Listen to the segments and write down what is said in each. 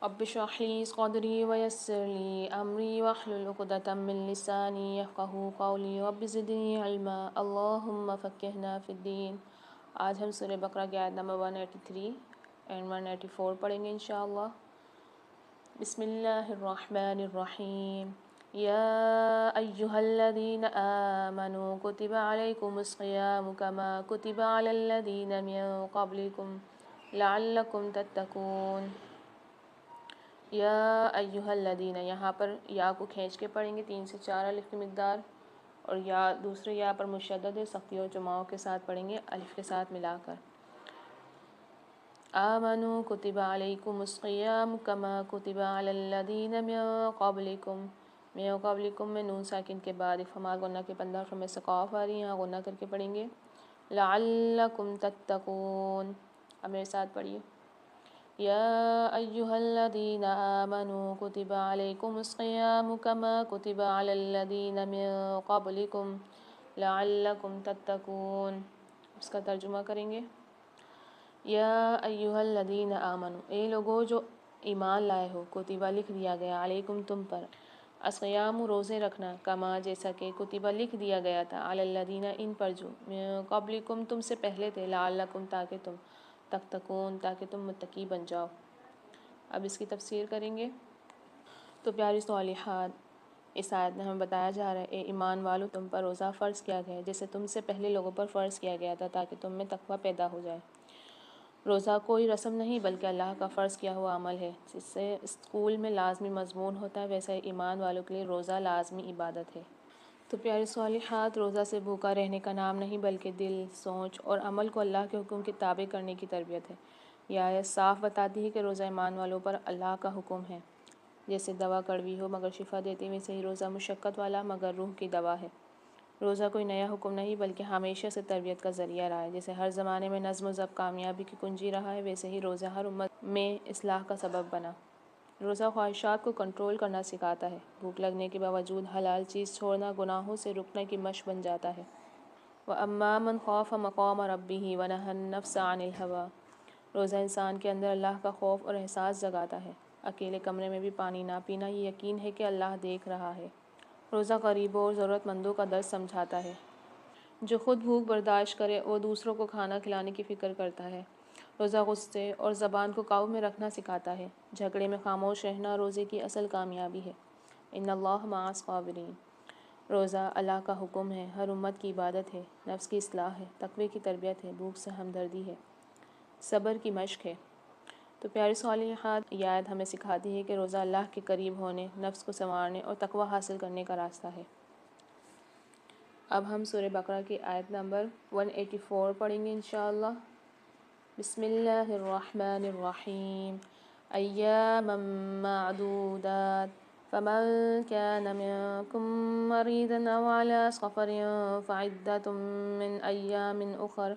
رب اشرح لي صدري ويسر لي أمري واحلل عقدة من لساني يفقهوا قولي رب زدني علما اللهم فقهنا في الدين۔ آج ہم سورہ بقرہ کی آیت نمبر 183 اینڈ 184 پڑھیں گے انشاءاللہ۔ بسم اللہ الرحمن الرحیم۔ یا ایہا الذین آمنوا کتب علیکم الصیام کما کتب علی الذین من قبلکم لعلکم تتقون۔ یا ایہا الذین، یہاں پر یا کو کھینچ کے پڑھیں گے 3 سے 4 الف کی مقدار، اور یا دوسرے یا پر مشدد ہے، سختی اور جماؤں کے ساتھ پڑھیں گے الف کے ساتھ ملا کر۔ آمنوا کتب علیکم الصیام کما کتب علی الذین من قبلکم۔ من قبلکم میں نون ساکن کے بعد افہام غنہ کے 15 حروف میں سے قاف آ رہی ہے، یہاں غنہ کر کے پڑھیں گے لعلکم تتقون۔ اب میرے ساتھ پڑھیے۔ یا ایہا الذین آمنوا کتب علیکم الصیام کما کتب علی الذین من قبلکم لعلکم تتقون۔ اس کا ترجمہ کریں گے۔ یا ایہا الذین آمنوا، اے لوگو جو ایمان لائے ہو، کتبہ لکھ دیا گیا، علیکم تم پر، الصیام روزے رکھنا، کما جیسا کہ کتبہ لکھ دیا گیا تھا، علی الذین ان پر جو، من قبلکم تم سے پہلے تھے، لعلکم تاکہ تم، تتقون تاکہ تم متقی بن جاؤ۔ اب اس کی تفسیر کریں گے۔ تو پیاری صالحات، اس آیت میں ہمیں بتایا جا رہا ہے اے ایمان والو تم پر روزہ فرض کیا گیا ہے جیسے تم سے پہلے لوگوں پر فرض کیا گیا تھا تاکہ تم میں تقوی پیدا ہو جائے۔ روزہ کوئی رسم نہیں بلکہ اللہ کا فرض کیا ہوا عمل ہے، جس سے اسکول میں لازمی مضمون ہوتا ہے ویسے ایمان والوں کے لیے روزہ لازمی عبادت ہے۔ تو پیاری صالحات، روزہ سے بھوکا رہنے کا نام نہیں بلکہ دل، سوچ اور عمل کو اللہ کے حکم کے تابع کرنے کی تربیت ہے۔ یہ آیت صاف بتاتی ہے کہ روزہ ایمان والوں پر اللہ کا حکم ہے۔ جیسے دوا کڑوی ہو مگر شفا دیتی، ویسے ہی روزہ مشقت والا مگر روح کی دوا ہے۔ روزہ کوئی نیا حکم نہیں بلکہ ہمیشہ سے تربیت کا ذریعہ رہا ہے۔ جیسے ہر زمانے میں نظم و ضبط کامیابی کی کنجی رہا ہے، ویسے ہی روزہ ہر امت میں اصلاح کا سبب بنا۔ روزہ خواہشات کو کنٹرول کرنا سکھاتا ہے۔ بھوک لگنے کے باوجود حلال چیز چھوڑنا گناہوں سے رکنے کی مشق بن جاتا ہے۔ وَأَمَّا مَنْ خَافَ مَقَامَ رَبِّهِ وَنَهَى النَّفْسَ عَنِ الْهَوَىٰ۔ روزہ انسان کے اندر اللہ کا خوف اور احساس جگاتا ہے۔ اکیلے کمرے میں بھی پانی نہ پینا، یہ یقین ہے کہ اللہ دیکھ رہا ہے۔ روزہ غریبوں اور ضرورت مندوں کا درد سمجھاتا ہے۔ جو خود بھوک برداشت کرے وہ دوسروں کو کھانا کھلانے کی فکر کرتا ہے۔ روزہ غصے اور زبان کو قابو میں رکھنا سکھاتا ہے۔ جھگڑے میں خاموش رہنا روزے کی اصل کامیابی ہے۔ ان اللہ مع الصابرین۔ روزہ اللہ کا حکم ہے، ہر امت کی عبادت ہے، نفس کی اصلاح ہے، تقوی کی تربیت ہے، بھوک سے ہمدردی ہے، صبر کی مشق ہے۔ تو پیاری صالحات، یہ آیت ہمیں سکھاتی ہے کہ روزہ اللہ کے قریب ہونے، نفس کو سنوارنے اور تقوی حاصل کرنے کا راستہ ہے۔ اب ہم سورہ بقرہ کی آیت نمبر 184 پڑھیں گے انشاءاللہ۔ بسم اللہ الرحمن الرحیم۔ ایاما معدودات فمن كان منكم مريضا أو على سفر فعدة من أيام أخر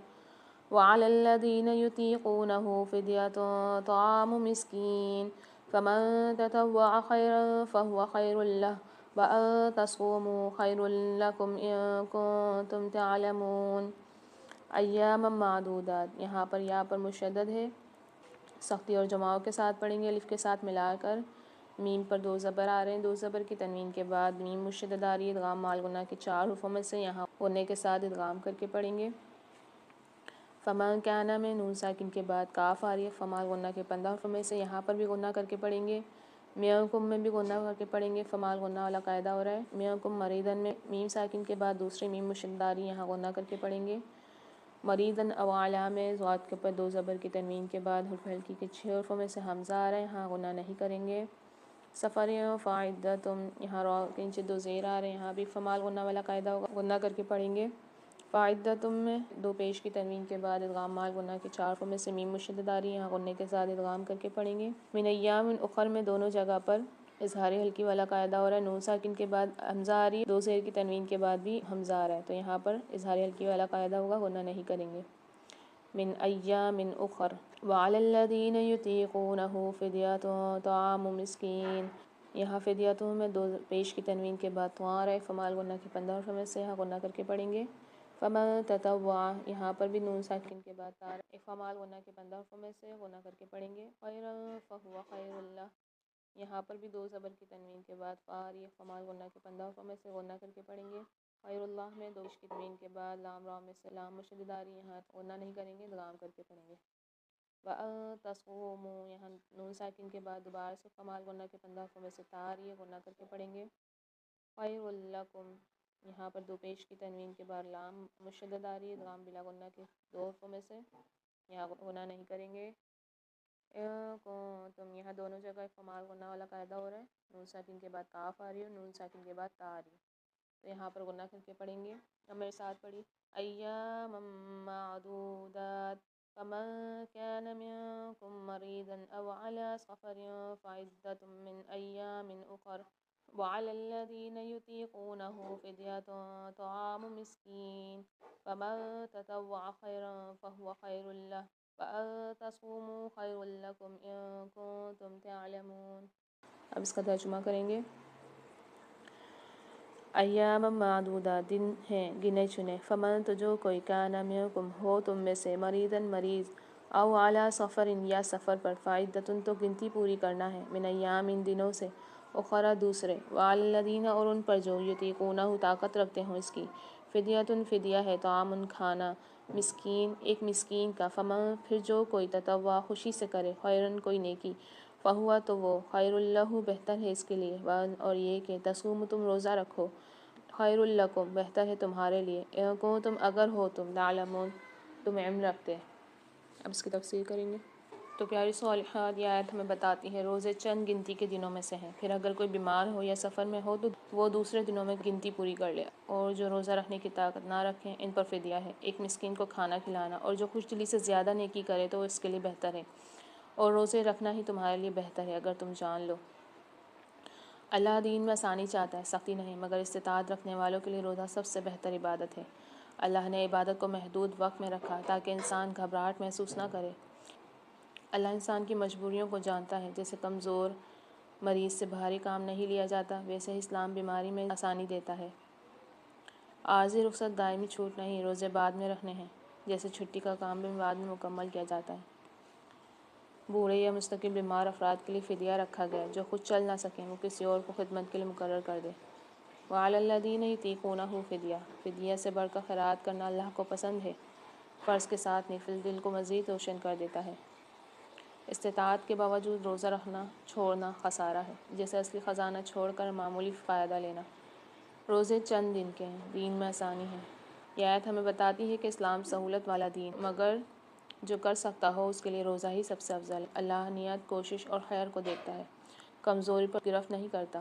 وعلى الذين يطيقونه فدية طعام مسكين فمن تطوع خيرا فهو خير له وأن تصوموا خير لكم إن كنتم تعلمون۔ ایام معدودات، یہاں پر یا پر مشدد ہے، سختی اور جماؤں کے ساتھ پڑھیں گے الف کے ساتھ ملا کر۔ میم پر 2 زبر آ رہے ہیں، 2 زبر کی تنوین کے بعد میم مشدد آ رہی ہے، ادغام مال غنہ کے 4 حروفوں میں سے یہاں غنہ کے ساتھ ادغام کر کے پڑھیں گے۔ فمن کان میں نون ساکن کے بعد کاف آ رہی ہے، فمال غنہ کے 15 حروفوں میں سے یہاں پر بھی غنہ کر کے پڑھیں گے۔ منکم میں بھی غنہ کر کے پڑھیں گے، فمال غنہ والا قاعدہ ہو رہا ہے۔ منکم مریدن میں میم ساکن کے بعد دوسری میم مشدد آ رہی ہے، یہاں غنہ کر کے پڑھیں گے۔ مریدن اوالا میں ضاد کے اوپر 2 زبر کی تنوین کے بعد حرف ہلکی کے 6 حروفوں میں سے حمزہ آ رہا ہے، یہاں غنہ نہیں کریں گے۔ سفر فاعدتم، یہاں را کے نیچے 2 زیر آ رہے ہیں، یہاں بھی فمال غنہ والا قاعدہ ہوگا، غنہ کر کے پڑھیں گے۔ فاعدتم میں 2 پیش کی تنوین کے بعد ادغام مال غنہ کے 4 حروفوں میں سے میم مشدد آ رہی ہے، یہاں غنہ کے ساتھ ادغام کر کے پڑھیں گے۔ من ایام اخر میں دونوں جگہ پر اظہار ہلکی والا قاعدہ ہو رہا ہے، نون ساکن کے بعد حمزہ آ رہی ہے، 2 زیر کی تنوین کے بعد بھی حمزہ آ رہا ہے، تو یہاں پر اظہار ہلکی والا قاعدہ ہوگا، غنہ نہیں کریں گے۔ من ایام اخر وعلی الذین یطیقونہ فدیۃ طعام مسکین، یہاں فدیۃ میں 2 پیش کی تنوین کے بعد تو آ رہا ہے، فمال غنہ کے 15 حروف میں سے یہاں غنہ کر کے پڑھیں گے۔ فمن تطوع، یہاں پر بھی نون ساکن کے بعد تار افعال غنہ کے بندہ حرفوں میں سے غنہ کر کے پڑھیں گے. خیرا فہو خیر اللہ، یہاں پر بھی دو زبر کی تنوین کے بعد فار افعال غنہ کے بندہ حرفوں میں سے غنہ کر کے پڑھیں گے. خیر اللہ میں دو کی تنوین کے بعد لام را میں سے لام مشدد داری، یہاں غنہ نہیں کریں گے، ادغام کر کے پڑھیں گے. وَأَن تَصُومُوا، یہاں نون ساکن کے بعد دوبارہ سے افعال غنہ کے بندہ حرفوں میں سے تار غنہ کر کے پڑھیں گے. خیر لکم، یہاں پر دو پیش کی تنوین کے بعد لام مشدد داری، ادغام بلا غنہ کے دو حرفوں میں سے، یہاں غنہ نہیں کریں گے. تم، یہاں دونوں جگہ افعال غنہ والا قاعدہ ہو رہا ہے. نون ساکن کے بعد کاف آ رہی ہے اور نون ساکن کے بعد تا آ رہی ہے، تو یہاں پر غنہ کر کے پڑھیں گے. اب میرے ساتھ پڑھی. ایاما معدودات، فمن كان منكم مريضا أو على سفر فعدة من أيام أخر وعلى الذين يطيقونه فدية طعام مسكين فمن تطوع خيرا فهو خير له وأن تصوموا خير لكم إن كنتم تعلمون. اب اس کا ترجمہ کریں گے. ایام معدودات، دن ہیں گنے چنے. فمن، تو جو کوئی کان منکم ہو تم میں سے مریضاً مریض، او علی سفر یا سفر پر، فعدۃ تو گنتی پوری کرنا ہے، من ایام ان دنوں سے، اخرى دوسرے، وعلی الذین اور ان پر جو یطیقونہ طاقت رکھتے ہوں اس کی، فدیۃ فدیہ ہے، طعام کھانا، مسکین ایک مسکین کا. فمن، پھر جو کوئی تطوع خوشی سے کرے، خیرن کوئی نیکی، فہوا تو وہ، خیر لہ بہتر ہے اس کے لیے، اور یہ کہ تصوم تم روزہ رکھو، خیر لکم بہتر ہے تمہارے لیے، ان کنتم اگر ہو تم تعلمون تم علم رکھتے. اب اس کی تفسیر کریں گے. تو پیاری صالحات، یہ آیت ہمیں بتاتی ہے روزے چند گنتی کے دنوں میں سے ہیں، پھر اگر کوئی بیمار ہو یا سفر میں ہو تو وہ دوسرے دنوں میں گنتی پوری کر لے، اور جو روزہ رکھنے کی طاقت نہ رکھیں ان پر فدیہ ہے، ایک مسکین کو کھانا کھلانا، اور جو خوش دلی سے زیادہ نیکی کرے تو اس کے لیے بہتر ہے، اور روزے رکھنا ہی تمہارے لیے بہتر ہے اگر تم جان لو. اللہ دین میں آسانی چاہتا ہے، سختی نہیں، مگر استطاعت رکھنے والوں کے لیے روزہ سب سے بہتر عبادت ہے. اللہ نے عبادت کو محدود وقت میں رکھا تاکہ انسان گھبراہٹ محسوس نہ کرے. اللہ انسان کی مجبوریوں کو جانتا ہے، جیسے کمزور مریض سے بھاری کام نہیں لیا جاتا، ویسے اسلام بیماری میں آسانی دیتا ہے. عارضی رخصت دائمی چھوٹ نہیں، روزے بعد میں رکھنے ہیں، جیسے چھٹی کا کام بھی بعد میں مکمل کیا جاتا ہے. بوڑھے یا مستقل بیمار افراد کے لیے فدیہ رکھا گیا، جو خود چل نہ سکیں وہ کسی اور کو خدمت کے لیے مقرر کر دے. وعلی الذین یطیقونہ فدیہ، فدیہ سے بڑھ کر خیرات کرنا اللہ کو پسند ہے، فرض کے ساتھ نفل دل کو مزید روشن کر دیتا ہے. استطاعت کے باوجود روزہ رکھنا چھوڑنا خسارہ ہے، جیسے اصلی خزانہ چھوڑ کر معمولی فائدہ لینا. روزے چند دن کے ہیں، دین میں آسانی ہے. یہ آیت ہمیں بتاتی ہے کہ اسلام سہولت والا دین، مگر جو کر سکتا ہو اس کے لیے روزہ ہی سب سے افضل ہے. اللہ نیت، کوشش اور خیر کو دیکھتا ہے، کمزوری پر گرفت نہیں کرتا.